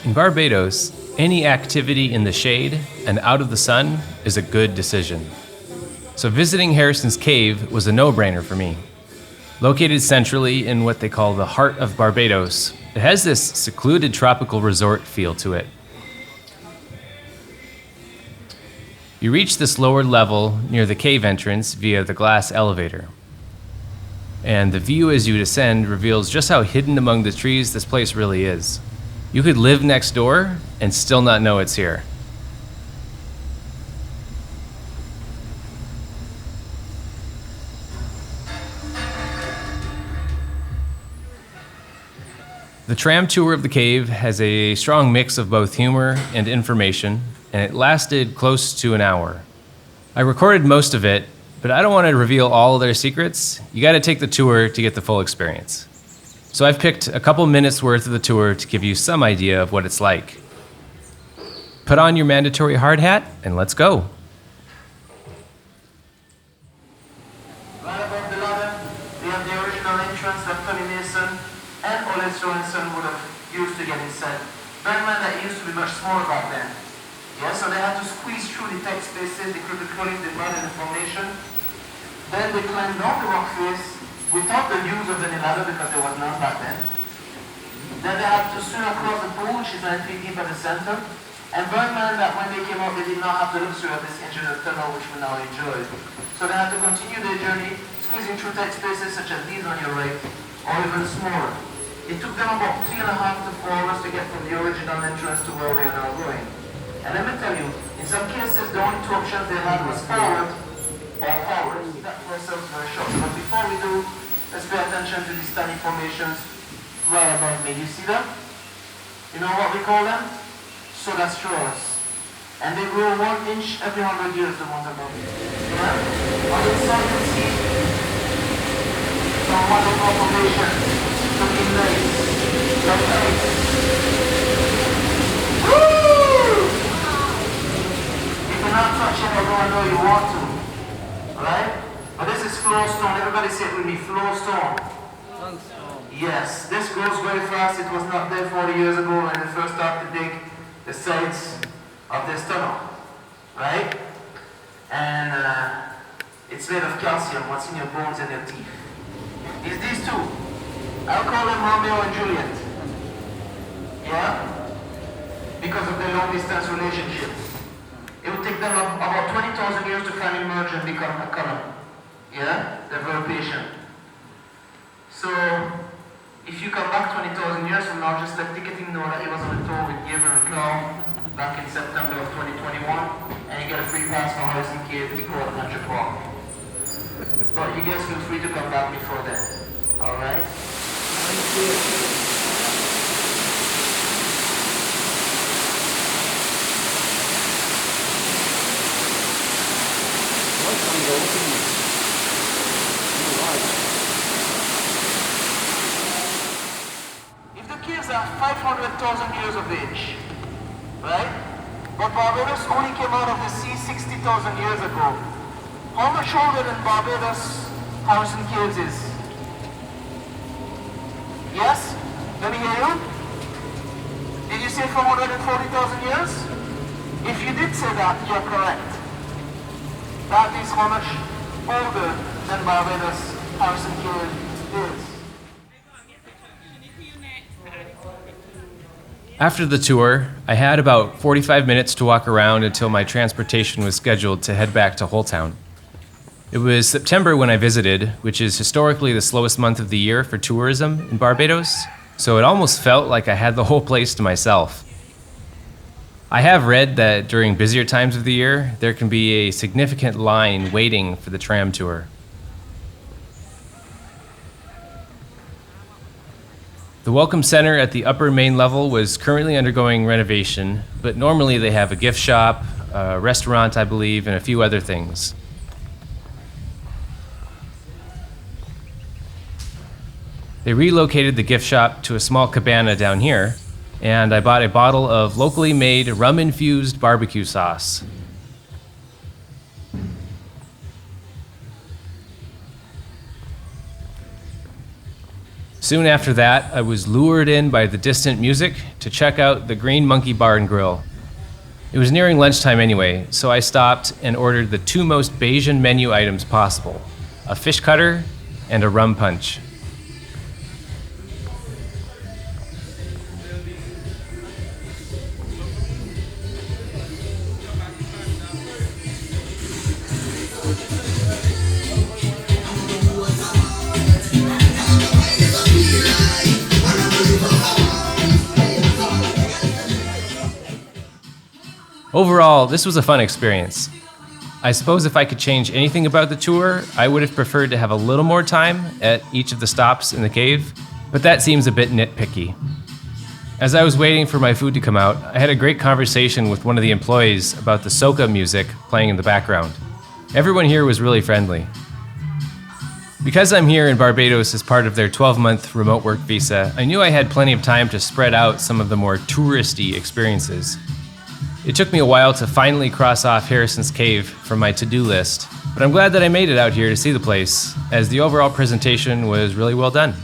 In Barbados, any activity in the shade and out of the sun is a good decision. So visiting Harrison's Cave was a no-brainer for me. Located centrally in what they call the heart of Barbados, it has this secluded tropical resort feel to it. You reach this lower level near the cave entrance via the glass elevator. And the view as you descend reveals just how hidden among the trees this place really is. You could live next door and still not know it's here. The tram tour of the cave has a strong mix of both humor and information, and it lasted close to an hour. I recorded most of it, but I don't want to reveal all of their secrets. You got to take the tour to get the full experience. So I've picked a couple minutes worth of the tour to give you some idea of what it's like. Put on your mandatory hard hat and let's go. Right above the ladder, we have the original entrance that Tony Mason and Ole Sorensen would have used to get inside. Bear in mind that it used to be much smaller back then. Yeah, so they had to squeeze through the tech spaces, the crooked pulleys, the mud and the formation. Then they climbed down the rock face without the use of any ladder because there was none back then. Then they had to swim across the pool, which is 9 feet deep at the center. And bear in mind that when they came out, they did not have the luxury of this engineered tunnel, which we now enjoy. So they had to continue their journey, squeezing through tight spaces such as these on your right, or even smaller. It took them about 3.5 to 4 hours to get from the original entrance to where we are now going. And let me tell you, in some cases, the only two options they had was forward or forward. That for ourselves very short. But before we do, let's pay attention to these tiny formations right above me. You see them? You know what we call them? Soda straws. And they grow 1 inch every 100 years, the ones above me. Yeah? On the side you see some wonderful formations, looking nice, like ice. Woo! You cannot touch it although you want to. Right? But this is flow stone. Everybody say it with me, flow stone. Yes, this grows very fast. It was not there 40 years ago when they first started to dig the sides of this tunnel. Right? And it's made of calcium, what's in your bones and your teeth. It's these two. I'll call them Romeo and Juliet. Yeah? Because of their long distance relationship. It would take them about 20,000 years to finally merge and become a column. Yeah? They're very patient. So, if you come back 20,000 years from now, just let ticketing know that he was on a tour with Gabriel and Clown back in September of 2021, and you get a free pass for Harrison Cave to go to Country Park. But you guys feel free to come back before then. Alright? Thank you. If the caves are 500,000 years of age, right? But Barbados only came out of the sea 60,000 years ago. How much older than Barbados Harrison Caves is? Yes? Let me hear you. Did you say 440,000 years? If you did say that, you're correct. That is how much older than Barbados Harrison Cave is. After the tour, I had about 45 minutes to walk around until my transportation was scheduled to head back to Holetown. It was September when I visited, which is historically the slowest month of the year for tourism in Barbados, so it almost felt like I had the whole place to myself. I have read that during busier times of the year, there can be a significant line waiting for the tram tour. The Welcome Center at the upper main level was currently undergoing renovation, but normally they have a gift shop, a restaurant, I believe, and a few other things. They relocated the gift shop to a small cabana down here, and I bought a bottle of locally made rum-infused barbecue sauce. Soon after that, I was lured in by the distant music to check out the Green Monkey Bar and Grill. It was nearing lunchtime anyway, so I stopped and ordered the two most Bayesian menu items possible, a fish cutter and a rum punch. Overall, this was a fun experience. I suppose if I could change anything about the tour, I would have preferred to have a little more time at each of the stops in the cave, but that seems a bit nitpicky. As I was waiting for my food to come out, I had a great conversation with one of the employees about the soca music playing in the background. Everyone here was really friendly. Because I'm here in Barbados as part of their 12-month remote work visa, I knew I had plenty of time to spread out some of the more touristy experiences. It took me a while to finally cross off Harrison's Cave from my to-do list, but I'm glad that I made it out here to see the place, as the overall presentation was really well done.